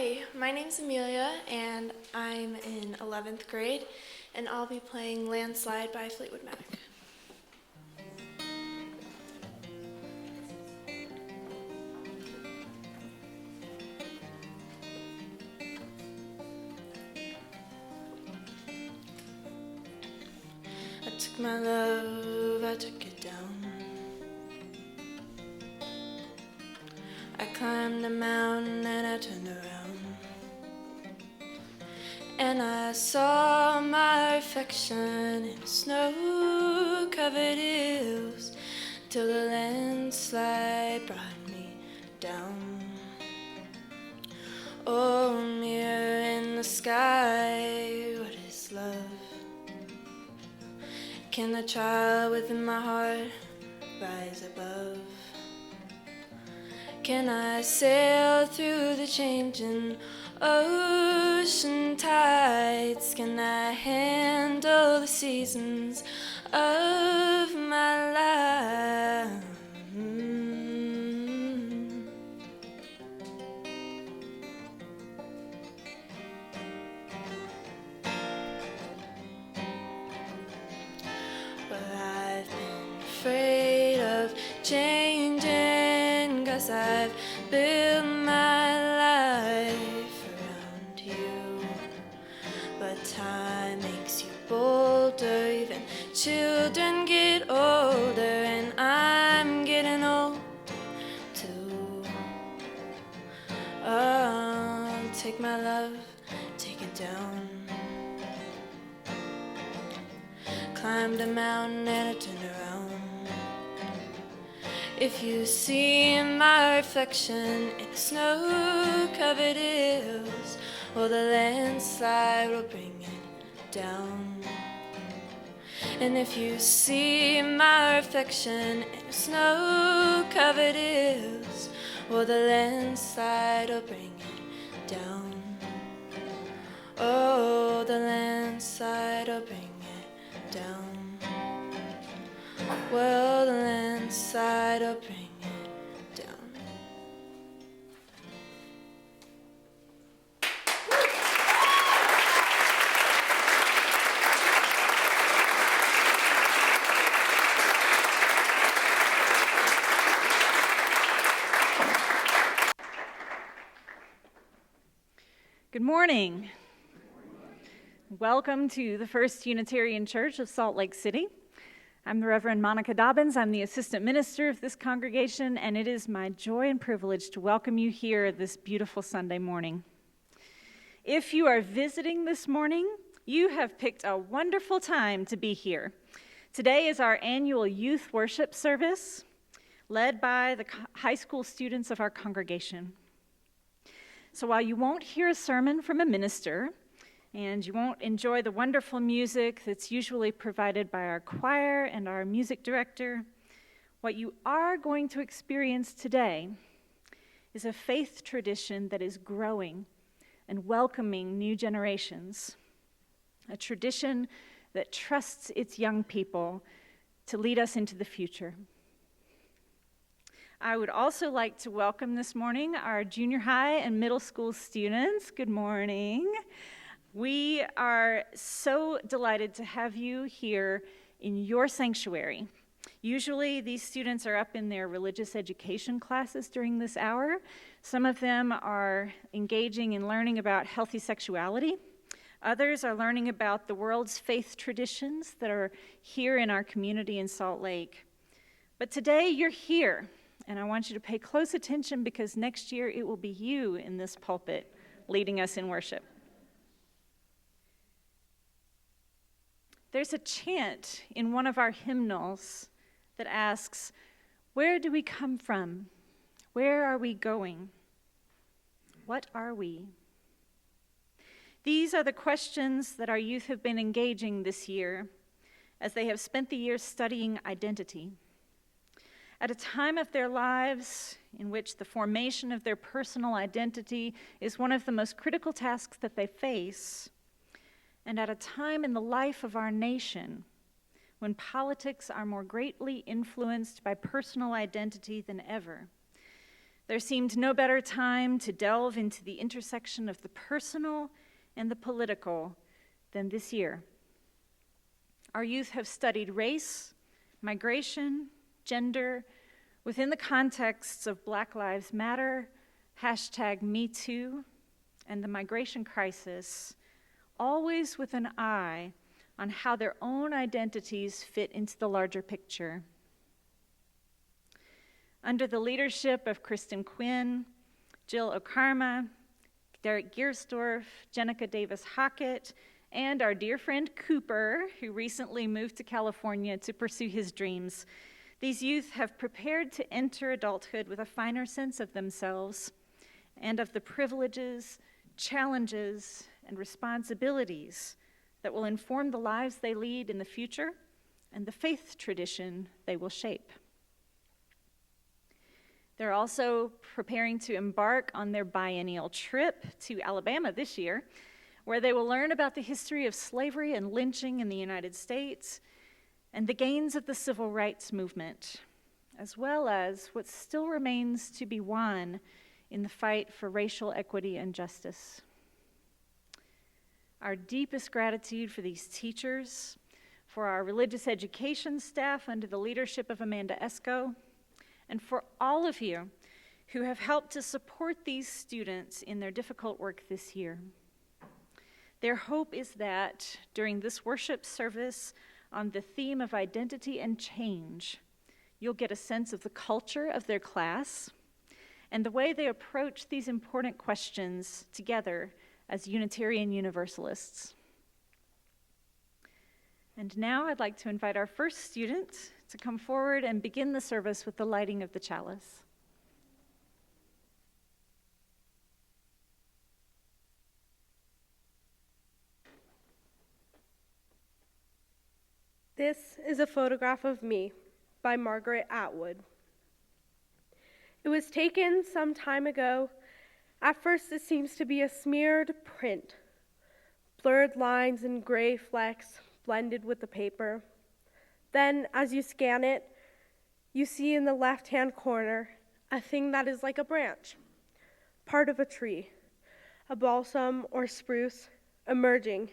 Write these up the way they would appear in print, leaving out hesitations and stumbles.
Hi, my name's Amelia, and I'm in 11th grade, and I'll be playing Landslide by Fleetwood Mac. I took my love, I took it down. I climbed a mountain and I turned around, and I saw my reflection in snow-covered hills, till the landslide brought me down. Oh, mirror in the sky, what is love? Can the child within my heart rise above? Can I sail through the changing ocean tides? Can I handle the seasons of my life? Well, I've been afraid of changing, 'cause I've built my life around you. But time makes you bolder, even children get older, and I'm getting old too. Oh, take my love, take it down. Climbed a mountain and I turned around. If you see my reflection in the snow-covered hills, well, the landslide will bring it down. And if you see my reflection in the snow-covered hills, well, the landslide will bring it down. Oh, the landslide will bring it down. Well, the landslide will bring it down. Good morning. Welcome to the First Unitarian Church of Salt Lake City. I'm the Reverend Monica Dobbins. I'm the assistant minister of this congregation, and it is my joy and privilege to welcome you here this beautiful Sunday morning. If you are visiting this morning, you have picked a wonderful time to be here. Today is our annual youth worship service, led by the high school students of our congregation. So while you won't hear a sermon from a minister, and you won't enjoy the wonderful music that's usually provided by our choir and our music director, what you are going to experience today is a faith tradition that is growing and welcoming new generations, a tradition that trusts its young people to lead us into the future. I would also like to welcome this morning our junior high and middle school students. Good morning. We are so delighted to have you here in your sanctuary. Usually these students are up in their religious education classes during this hour. Some of them are engaging in learning about healthy sexuality. Others are learning about the world's faith traditions that are here in our community in Salt Lake. But today you're here, and I want you to pay close attention, because next year it will be you in this pulpit leading us in worship. There's a chant in one of our hymnals that asks, "Where do we come from? Where are we going? What are we?" These are the questions that our youth have been engaging this year as they have spent the year studying identity. At a time of their lives in which the formation of their personal identity is one of the most critical tasks that they face, and at a time in the life of our nation when politics are more greatly influenced by personal identity than ever, There seemed no better time to delve into the intersection of the personal and the political than this year. Our youth have studied race, migration, gender, within the contexts of Black Lives Matter, #MeToo, and the migration crisis, always with an eye on how their own identities fit into the larger picture. Under the leadership of Kristen Quinn, Jill Okarma, Derek Giersdorf, Jenica Davis-Hockett, and our dear friend Cooper, who recently moved to California to pursue his dreams, these youth have prepared to enter adulthood with a finer sense of themselves and of the privileges, challenges, and responsibilities that will inform the lives they lead in the future and the faith tradition they will shape. They're also preparing to embark on their biennial trip to Alabama this year, where they will learn about the history of slavery and lynching in the United States and the gains of the civil rights movement, as well as what still remains to be won in the fight for racial equity and justice. Our deepest gratitude for these teachers, for our religious education staff under the leadership of Amanda Esko, and for all of you who have helped to support these students in their difficult work this year. Their hope is that during this worship service on the theme of identity and change, you'll get a sense of the culture of their class and the way they approach these important questions together as Unitarian Universalists. And now I'd like to invite our first student to come forward and begin the service with the lighting of the chalice. This is a photograph of me by Margaret Atwood. It was taken some time ago. At first it seems to be a smeared print, blurred lines and gray flecks blended with the paper. Then, as you scan it, you see in the left-hand corner a thing that is like a branch, part of a tree, a balsam or spruce emerging,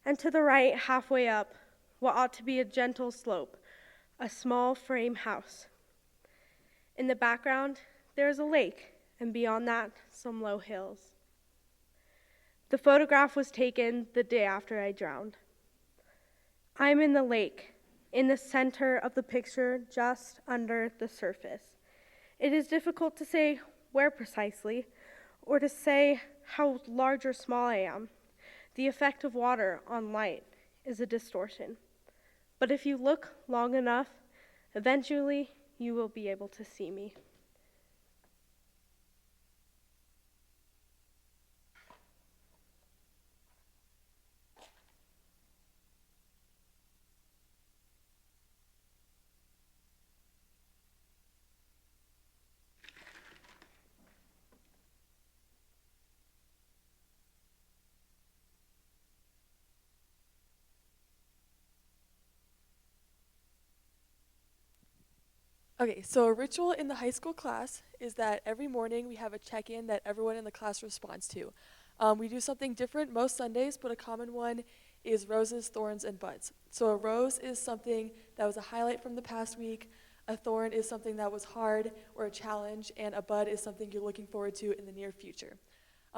and to the right, halfway up, what ought to be a gentle slope, a small frame house. In the background, there is a lake, and beyond that, some low hills. The photograph was taken the day after I drowned. I'm in the lake, in the center of the picture, just under the surface. It is difficult to say where precisely, or to say how large or small I am. The effect of water on light is a distortion. But if you look long enough, eventually you will be able to see me. Okay, so a ritual in the high school class is that every morning we have a check-in that everyone in the class responds to. We do something different most Sundays, but a common one is roses, thorns, and buds. So a rose is something that was a highlight from the past week, a thorn is something that was hard or a challenge, and a bud is something you're looking forward to in the near future.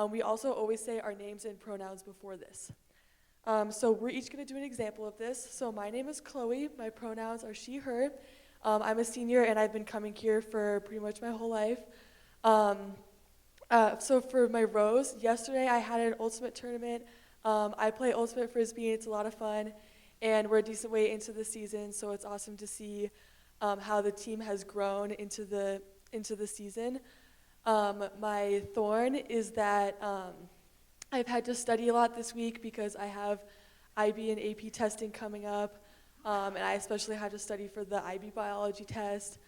We also always say our names and pronouns before this. So we're each going to do an example of this. So my name is Chloe, my pronouns are she, her. I'm a senior and I've been coming here for pretty much my whole life. So for my rose, yesterday I had an ultimate tournament. I play ultimate frisbee, it's a lot of fun, and we're a decent way into the season, so it's awesome to see how the team has grown into the season. My thorn is that I've had to study a lot this week because I have IB and AP testing coming up. And I especially had to study for the IB biology test.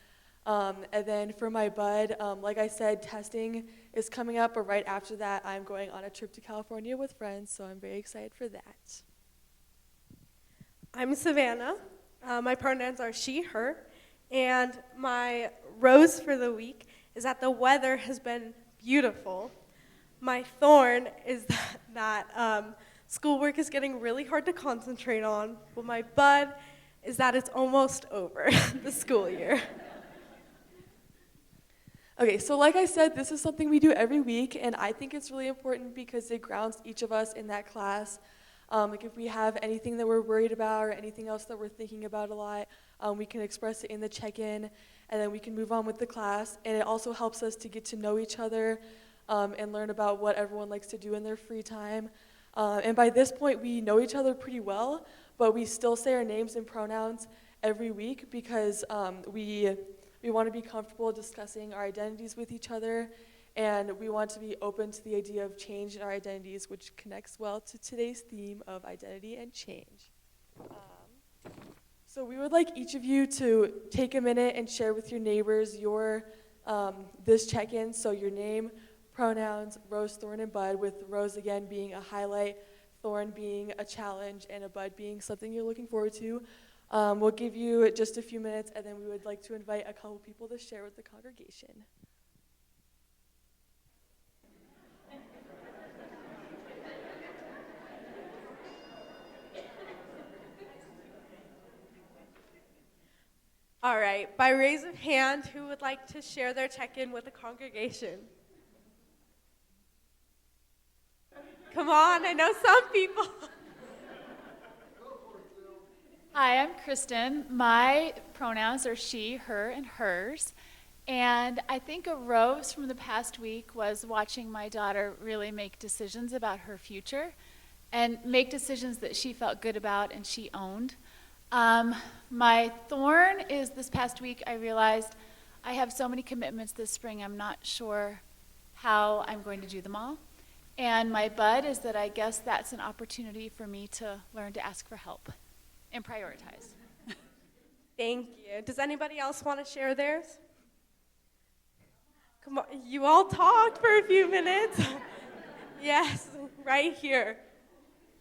And then for my bud, like I said, testing is coming up, but right after that, I'm going on a trip to California with friends, so I'm very excited for that. I'm Savannah. My pronouns are she, her, and my rose for the week is that the weather has been beautiful. My thorn is that schoolwork is getting really hard to concentrate on, but my bud is that it's almost over, the school year. Okay, so like I said, this is something we do every week, and I think it's really important because it grounds each of us in that class. Like if we have anything that we're worried about or anything else that we're thinking about a lot, we can express it in the check-in, and then we can move on with the class. And it also helps us to get to know each other and learn about what everyone likes to do in their free time. And by this point, we know each other pretty well, but we still say our names and pronouns every week because we want to be comfortable discussing our identities with each other, and we want to be open to the idea of change in our identities, which connects well to today's theme of identity and change. So we would like each of you to take a minute and share with your neighbors your this check-in, so your name, pronouns, rose, thorn, and bud, with rose again being a highlight, thorn being a challenge, and a bud being something you're looking forward to. We'll give you just a few minutes, and then we would like to invite a couple people to share with the congregation. All right, by raise of hand, who would like to share their check-in with the congregation? Come on, I know some people. Hi, I'm Kristen. My pronouns are she, her, and hers. And I think a rose from the past week was watching my daughter really make decisions about her future and make decisions that she felt good about and she owned. My thorn is this past week I realized I have so many commitments this spring, I'm not sure how I'm going to do them all. And my bud is that I guess that's an opportunity for me to learn to ask for help and prioritize. Thank you. Does anybody else want to share theirs? Come on, you all talked for a few minutes. Yes, right here.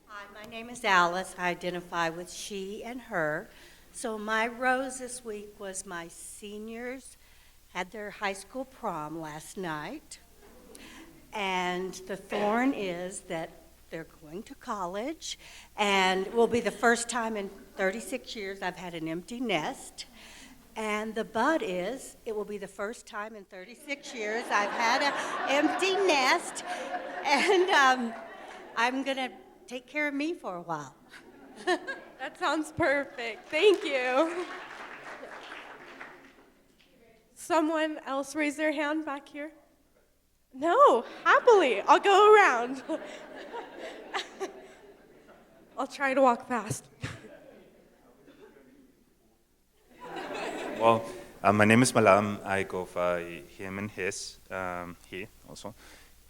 Hi, my name is Alice. I identify with she and her. So my rose this week was my seniors had their high school prom last night. And the thorn is that they're going to college, and it will be the first time in 36 years I've had an empty nest. And the bud is, it will be the first time in 36 years I've had an empty nest, and I'm going to take care of me for a while. That sounds perfect. Thank you. Someone else raise their hand back here? No, happily. I'll go around. I'll try to walk fast. Well, my name is Malam. I go by him and his, he also.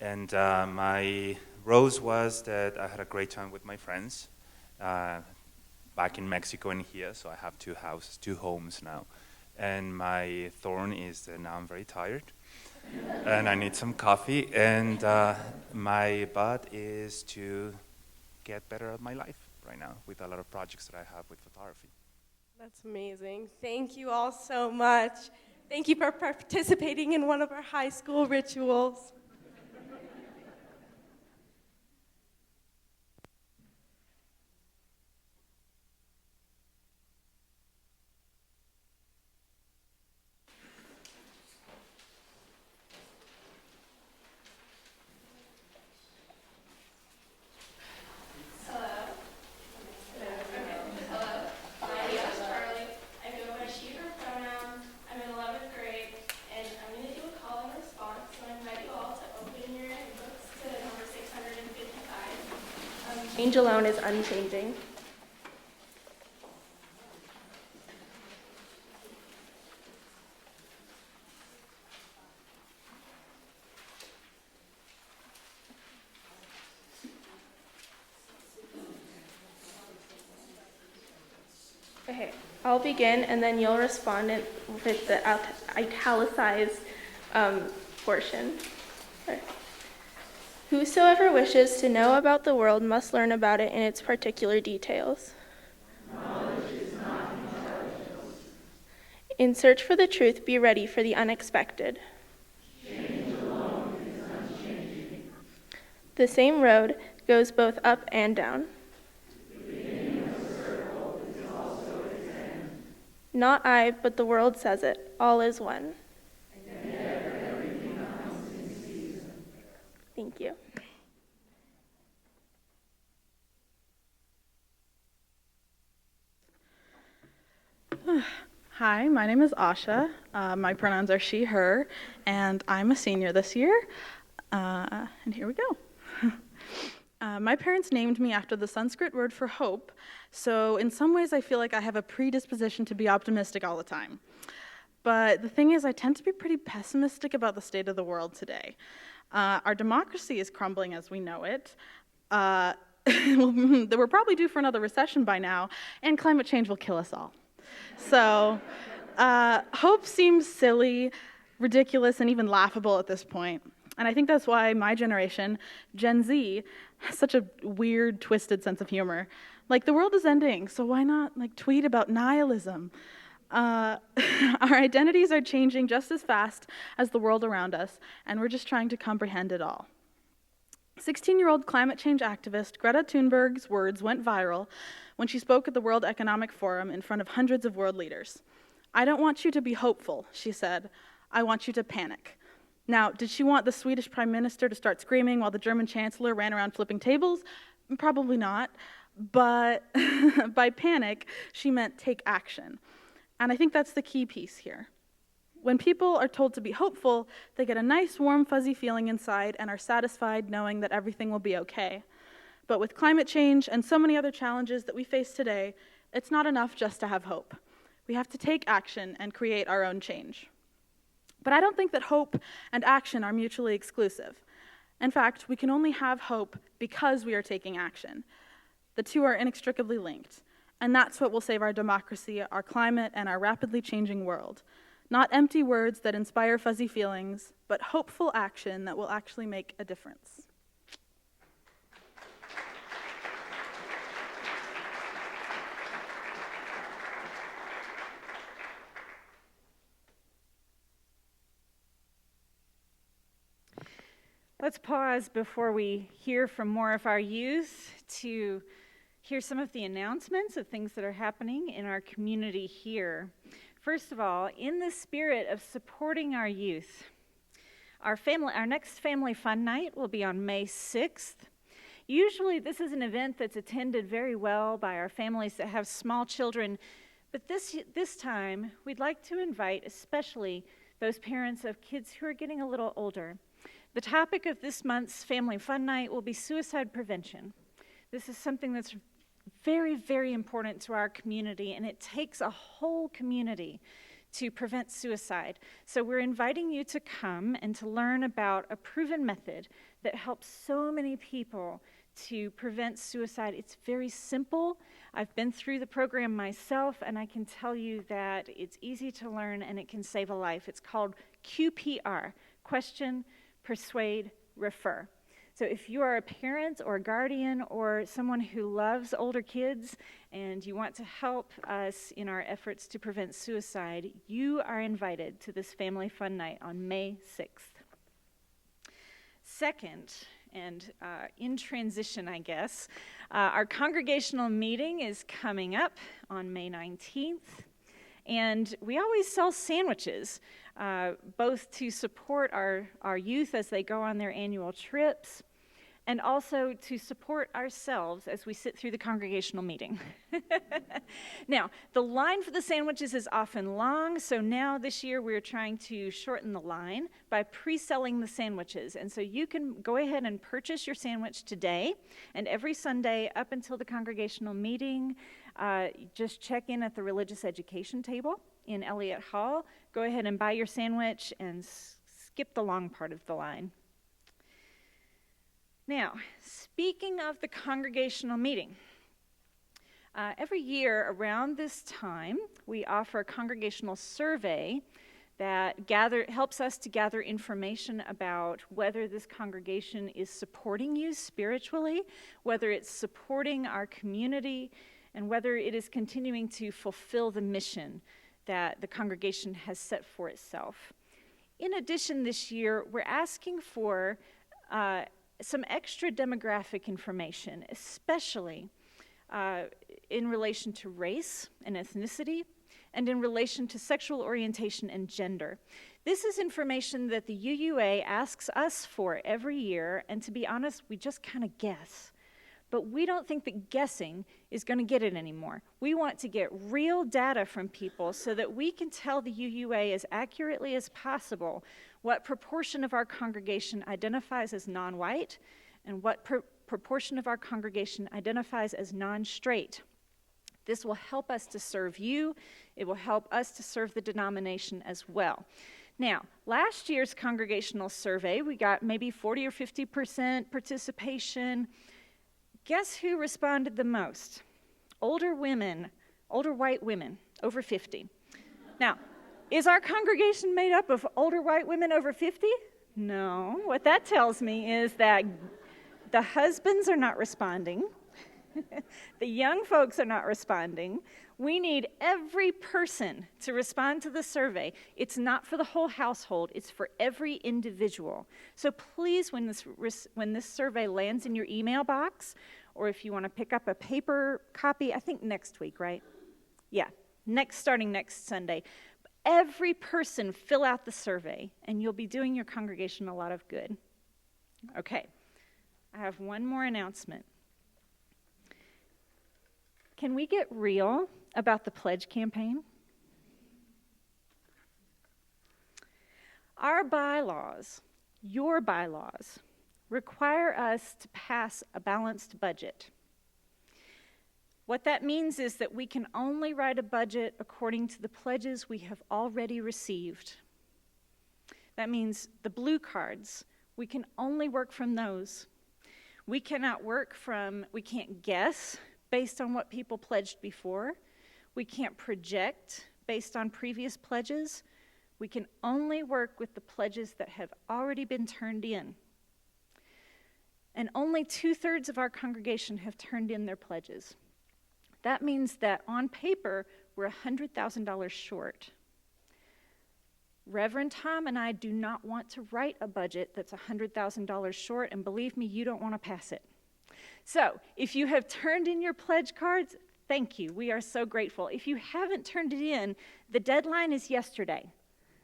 And my rose was that I had a great time with my friends back in Mexico and here, so I have two houses, two homes now. And my thorn is that now I'm very tired and I need some coffee. And my bud is to get better at my life right now with a lot of projects that I have with photography. That's amazing. Thank you all so much. Thank you for participating in one of our high school rituals. Change alone is unchanging. Okay, I'll begin and then you'll respond with the italicized portion. Okay. Whosoever wishes to know about the world must learn about it in its particular details. Knowledge is not intelligence. In search for the truth, be ready for the unexpected. The same road goes both up and down. Not I, but the world says it. All is one. Thank you. Hi, my name is Asha. My pronouns are she, her, and I'm a senior this year. And here we go. My parents named me after the Sanskrit word for hope, so in some ways I feel like I have a predisposition to be optimistic all the time. But the thing is, I tend to be pretty pessimistic about the state of the world today. Our democracy is crumbling as we know it. We're probably due for another recession by now, and climate change will kill us all. So, hope seems silly, ridiculous, and even laughable at this point. And I think that's why my generation, Gen Z, has such a weird, twisted sense of humor. Like, the world is ending, so why not, tweet about nihilism? Our identities are changing just as fast as the world around us, and we're just trying to comprehend it all. 16-year-old climate change activist Greta Thunberg's words went viral when she spoke at the World Economic Forum in front of hundreds of world leaders. "I don't want you to be hopeful," she said. "I want you to panic." Now, did she want the Swedish Prime Minister to start screaming while the German Chancellor ran around flipping tables? Probably not. But by panic, she meant take action. And I think that's the key piece here. When people are told to be hopeful, they get a nice, warm, fuzzy feeling inside and are satisfied knowing that everything will be okay. But with climate change and so many other challenges that we face today, it's not enough just to have hope. We have to take action and create our own change. But I don't think that hope and action are mutually exclusive. In fact, we can only have hope because we are taking action. The two are inextricably linked. And that's what will save our democracy, our climate, and our rapidly changing world. Not empty words that inspire fuzzy feelings, but hopeful action that will actually make a difference. Let's pause before we hear from more of our youth to hear some of the announcements of things that are happening in our community here. First of all, in the spirit of supporting our youth, our next Family Fun Night will be on May 6th. Usually this is an event that's attended very well by our families that have small children, but this time we'd like to invite especially those parents of kids who are getting a little older. The topic of this month's Family Fun Night will be suicide prevention. This is something that's very, very important to our community, and it takes a whole community to prevent suicide. So we're inviting you to come and to learn about a proven method that helps so many people to prevent suicide. It's very simple. I've been through the program myself, and I can tell you that it's easy to learn and it can save a life. It's called QPR, Question, Persuade, Refer. So if you are a parent or a guardian or someone who loves older kids and you want to help us in our efforts to prevent suicide, you are invited to this Family Fun Night on May 6th. Second, and in transition, I guess, our congregational meeting is coming up on May 19th. And we always sell sandwiches, both to support our youth as they go on their annual trips, and also to support ourselves as we sit through the congregational meeting. Now, the line for the sandwiches is often long, so now this year we're trying to shorten the line by pre-selling the sandwiches. And so you can go ahead and purchase your sandwich today, and every Sunday up until the congregational meeting, just check in at the religious education table in Elliott Hall. Go ahead and buy your sandwich and skip the long part of the line. Now, speaking of the congregational meeting, every year around this time, we offer a congregational survey that helps us to gather information about whether this congregation is supporting you spiritually, whether it's supporting our community, and whether it is continuing to fulfill the mission that the congregation has set for itself. In addition, this year, we're asking for some extra demographic information, especially in relation to race and ethnicity, and in relation to sexual orientation and gender. This is information that the UUA asks us for every year, and to be honest, we just kind of guess. But we don't think that guessing is going to get it anymore. We want to get real data from people so that we can tell the UUA as accurately as possible what proportion of our congregation identifies as non-white and what proportion of our congregation identifies as non-straight. This will help us to serve you. It will help us to serve the denomination as well. Now, last year's congregational survey, we got maybe 40 or 50% participation. Guess who responded the most? Older women, older white women, over 50. Now, is our congregation made up of older white women over 50? No. What that tells me is that the husbands are not responding. The young folks are not responding. We need every person to respond to the survey. It's not for the whole household, it's for every individual. So please, when this survey lands in your email box, or if you want to pick up a paper copy, I think next week, right? Yeah, starting next Sunday. Every person fill out the survey, and you'll be doing your congregation a lot of good. Okay, I have one more announcement. Can we get real about the pledge campaign? Our bylaws, your bylaws, require us to pass a balanced budget. What that means is that we can only write a budget according to the pledges we have already received. That means the blue cards, we can only work from those. We can't guess based on what people pledged before. We can't project based on previous pledges. We can only work with the pledges that have already been turned in. And only 2/3 of our congregation have turned in their pledges. That means that on paper, we're $100,000 short. Reverend Tom and I do not want to write a budget that's $100,000 short, and believe me, you don't want to pass it. So, if you have turned in your pledge cards, thank you. We are so grateful. If you haven't turned it in, the deadline is yesterday.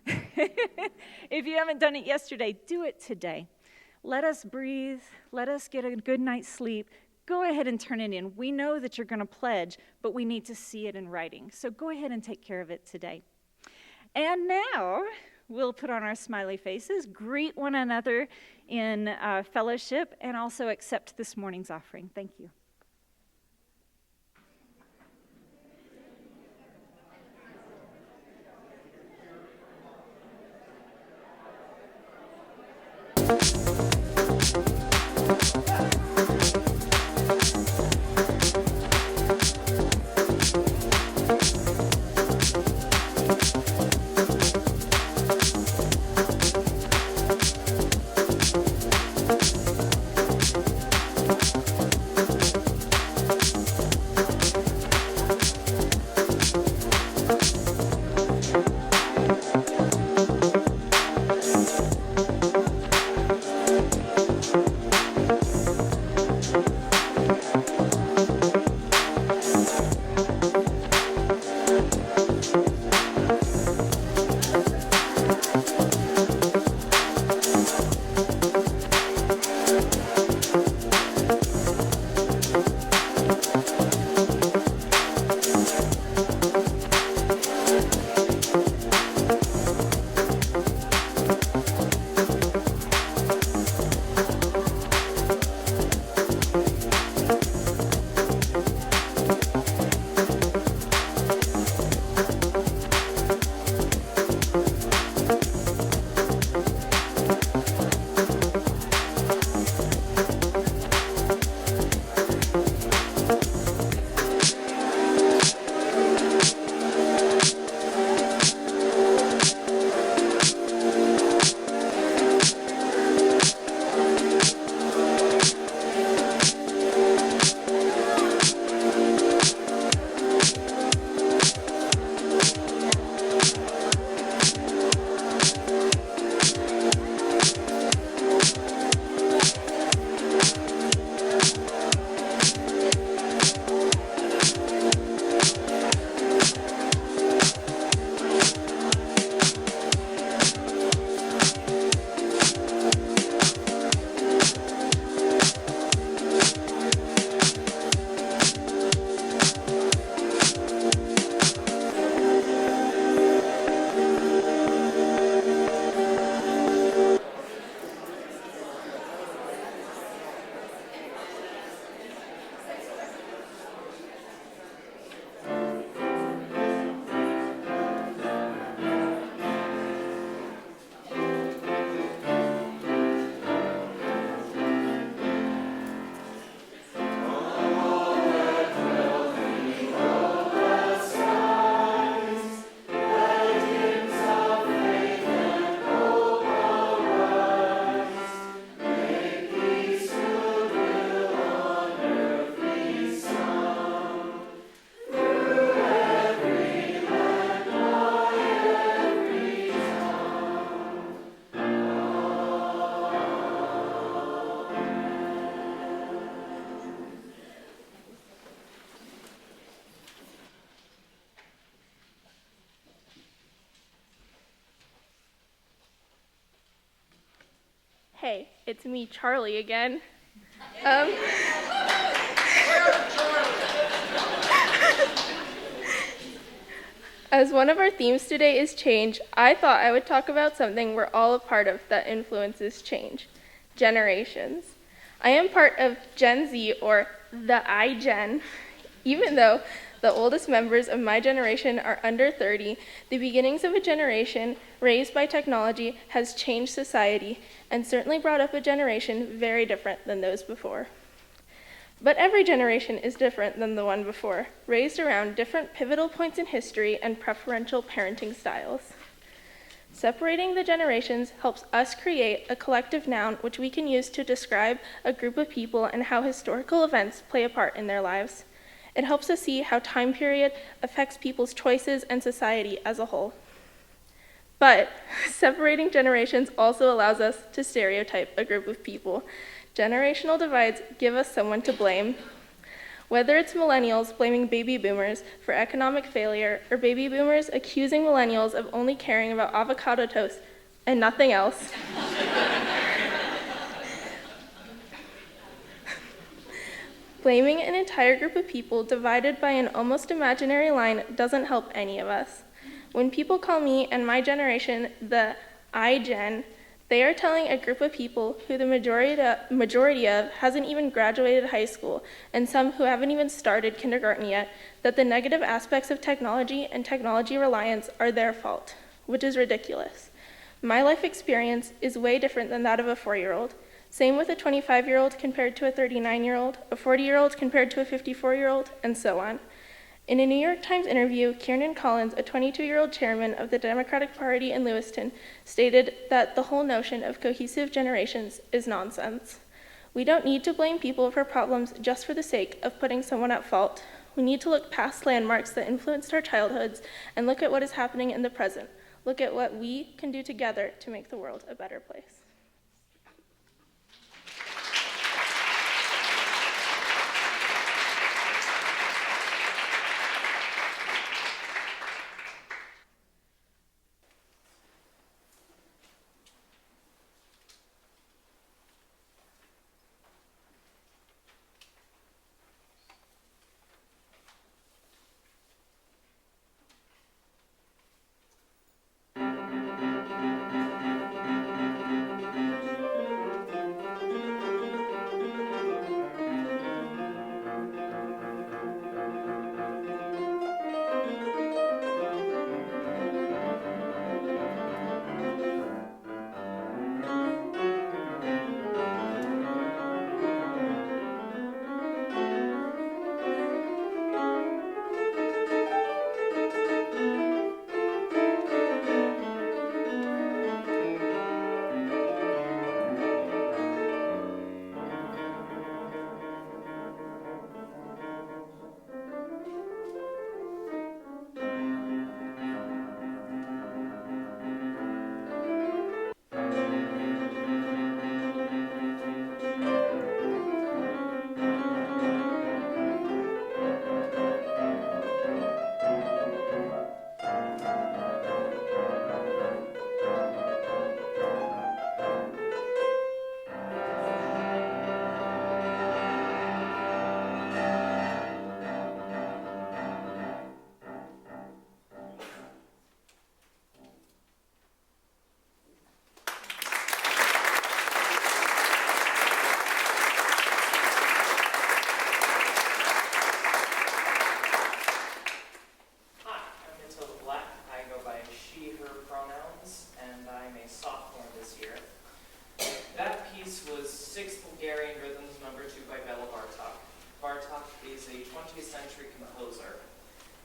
If you haven't done it yesterday, do it today. Let us breathe. Let us get a good night's sleep. Go ahead and turn it in. We know that you're going to pledge, but we need to see it in writing. So go ahead and take care of it today. And now, we'll put on our smiley faces, greet one another in fellowship, and also accept this morning's offering. Thank you. Hey, it's me, Charlie, again. As one of our themes today is change, I thought I would talk about something we're all a part of that influences change: generations. I am part of Gen Z, or the iGen. Even though the oldest members of my generation are under 30, the beginnings of a generation raised by technology has changed society and certainly brought up a generation very different than those before. But every generation is different than the one before, raised around different pivotal points in history and preferential parenting styles. Separating the generations helps us create a collective noun which we can use to describe a group of people and how historical events play a part in their lives. It helps us see how time period affects people's choices and society as a whole. But separating generations also allows us to stereotype a group of people. Generational divides give us someone to blame. Whether it's millennials blaming baby boomers for economic failure, or baby boomers accusing millennials of only caring about avocado toast and nothing else. Blaming an entire group of people divided by an almost imaginary line doesn't help any of us. When people call me and my generation the iGen, they are telling a group of people who the majority of hasn't even graduated high school, and some who haven't even started kindergarten yet, that the negative aspects of technology and technology reliance are their fault, which is ridiculous. My life experience is way different than that of a 4-year-old. Same with a 25-year-old compared to a 39-year-old, a 40-year-old compared to a 54-year-old, and so on. In a New York Times interview, Kieran Collins, a 22-year-old chairman of the Democratic Party in Lewiston, stated that the whole notion of cohesive generations is nonsense. We don't need to blame people for problems just for the sake of putting someone at fault. We need to look past landmarks that influenced our childhoods and look at what is happening in the present. Look at what we can do together to make the world a better place.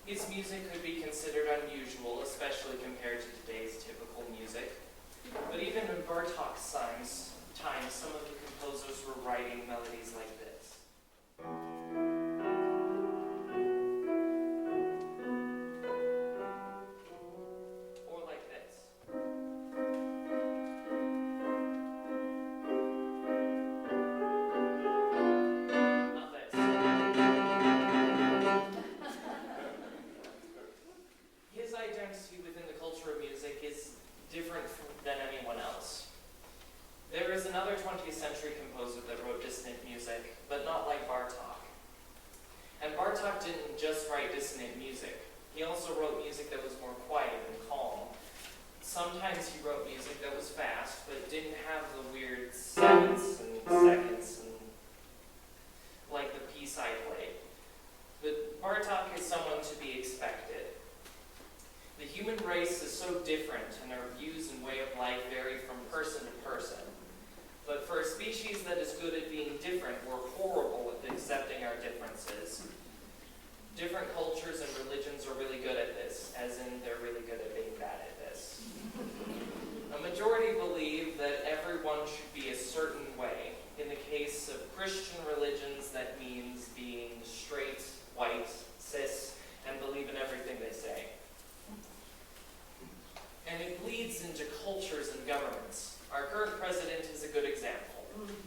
His music could be considered unusual, especially compared to today's typical music. But even in Bartok's times, some of the composers were writing melodies like this. Or like this. Not this. His identity within the culture of music is different than anyone else. There is another species that is good at being different, we're horrible at accepting our differences. Different cultures and religions are really good at this, as in they're really good at being bad at this. A majority believe that everyone should be a certain way. In the case of Christian religions, that means being straight, white, cis, and believe in everything they say. And it bleeds into cultures and governments. Our current president is a good example.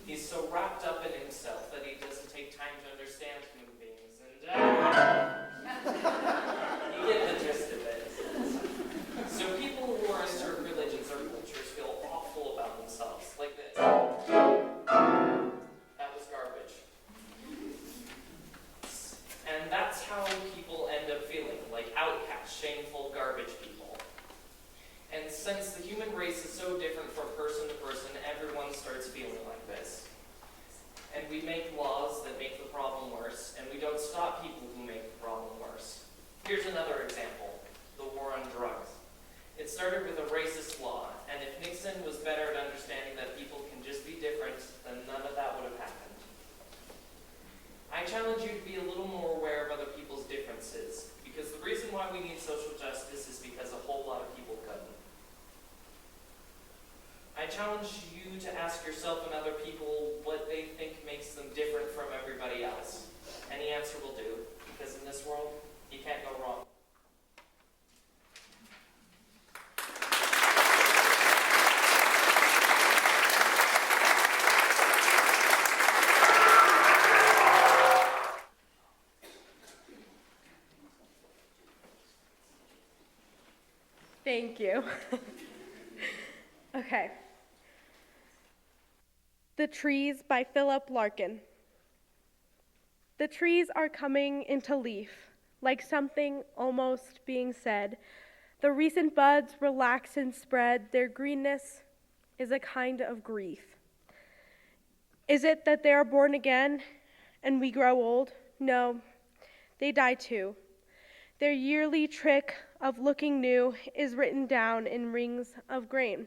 He's so wrapped up in himself that he doesn't take time to understand human beings, and you get the gist of it. So people who are in certain religions or cultures feel awful about themselves, like this. That was garbage. And that's how people end up feeling, like outcasts, shameful, garbage people. And since the human race is so different from person to person, everyone starts feeling like this. And we make laws that make the problem worse, and we don't stop people who make the problem worse. Here's another example, the war on drugs. It started with a racist law, and if Nixon was better at understanding that people can just be different, then none of that would have happened. I challenge you to be a little more aware of other people's differences, because the reason why we need social justice is because a whole lot of people couldn't. I challenge you to ask yourself and other people what they think makes them different from everybody else. Any answer will do, because in this world, you can't go wrong. Thank you. Okay. The Trees by Philip Larkin. The trees are coming into leaf, like something almost being said. The recent buds relax and spread. Their greenness is a kind of grief. Is it that they are born again and we grow old? No, they die too. Their yearly trick of looking new is written down in rings of grain.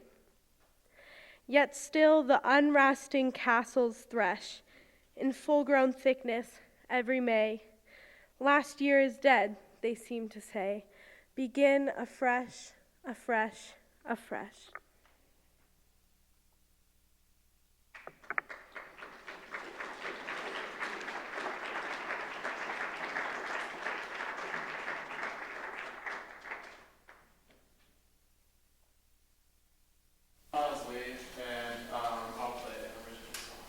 Yet still the unresting castles thresh in full-grown thickness every May. Last year is dead, they seem to say. Begin afresh, afresh, afresh. Honestly, and I'll play an original song.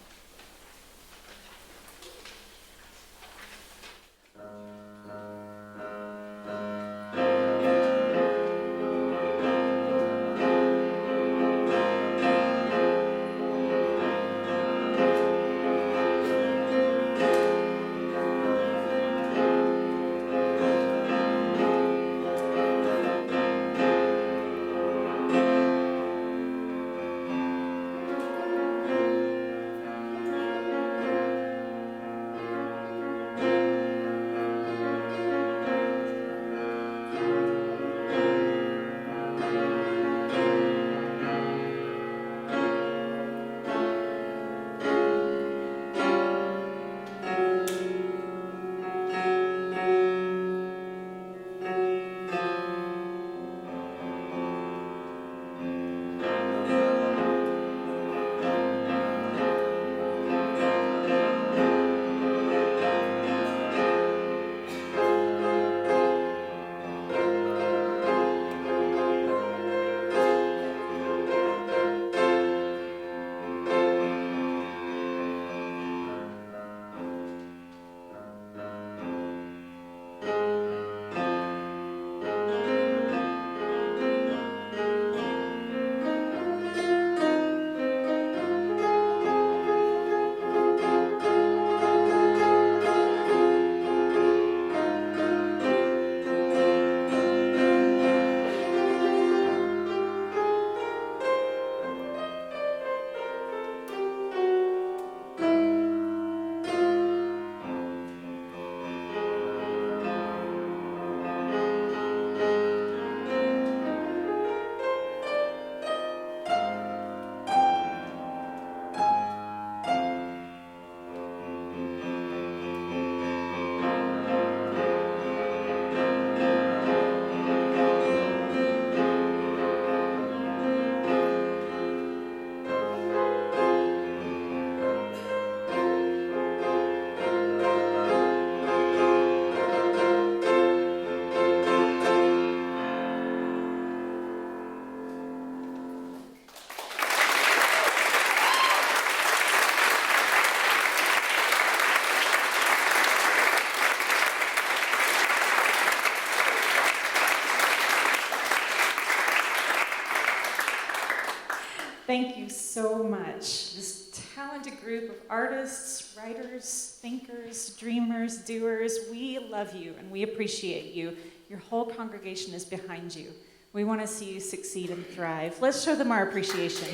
Thank you so much. This talented group of artists, writers, thinkers, dreamers, doers, we love you and we appreciate you. Your whole congregation is behind you. We want to see you succeed and thrive. Let's show them our appreciation.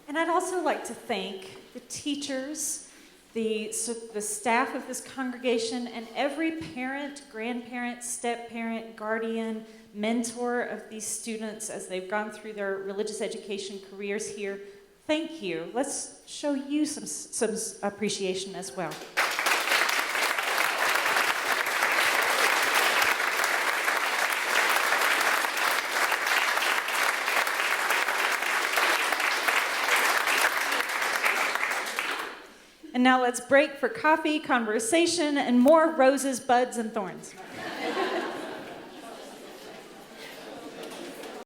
And I'd also like to thank the teachers, the staff of this congregation, and every parent, grandparent, step-parent, guardian, mentor of these students as they've gone through their religious education careers here. Thank you. Let's show you some appreciation as well. And now let's break for coffee, conversation, and more roses, buds, and thorns.